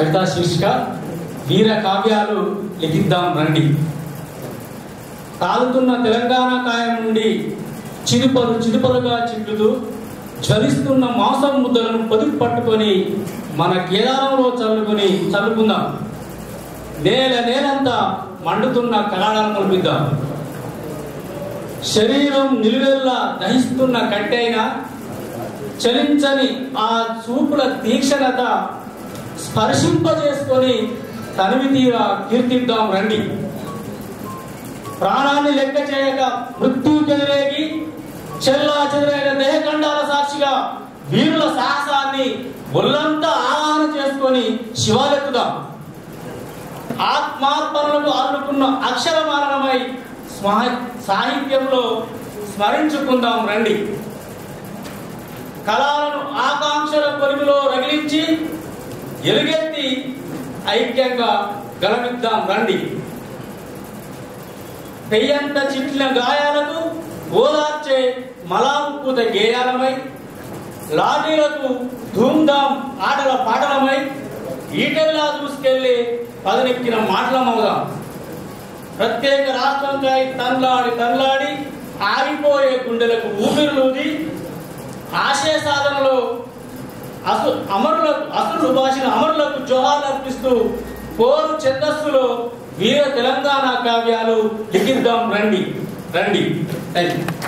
కవితా శీర్షిక వీర కావ్యాలు లిఖిద్దాం రండి. కాలుతున్న తెలంగాణ కాయం నుండి చిరుపలు చిరుపలుగా చిట్టుతూ జ్వలిస్తున్న మాంసం ముద్దలను పొదుపు పట్టుకొని మన కేదారంలో చల్లుకుందాం. నేలంతా మండుతున్న కళాలను కల్పిద్దాం. శరీరం నిలువెల్లా దహిస్తున్న కట్టెైనా చలించని ఆ చూపుల తీక్షణత స్పర్శింపజేసుకొని తనివి తీరా కీర్తిద్దాం రండి. ప్రాణాన్ని లెక్క చేయక మృత్యుకెదిరేగి చెల్లా చెదరైన దేహఖండాల సాక్షిగా వీరుల సాహసాన్ని ఒళ్ళంతా ఆవాహన చేసుకొని శివాలెత్తుదాం. ఆత్మార్పణలకు అల్లుకున్న అక్షరమారణమై సాహిత్యంలో స్మరించుకుందాం రండి. కళలను ఆకాంక్షల కొలిమిలో రగిలించి ఎలుగెత్తి ఐక్యంగా గలమిద్దాం రండి. పెయ్యంత చిట్లిన గాయాలకు ఓదార్చే మలాంకుత గేయాలమై, లాఠీలకు ధూమ్ధాం ఆటల పాటలమై, ఈటెల్లా దూసుకెళ్లి పదనెక్కిన మాటలమవుదాం. ప్రత్యేక రాష్ట్రంకై తన్లాడి ఆగిపోయే గుండెలకు ఊపిరులూది ఆశయ సాధనలో అసురులు భాషను అమరులకు జోహార్లు అర్పిస్తూ పోరు ఛందస్సులో వీర తెలంగాణ కావ్యాలు లిఖిద్దాం రండి. Thank you.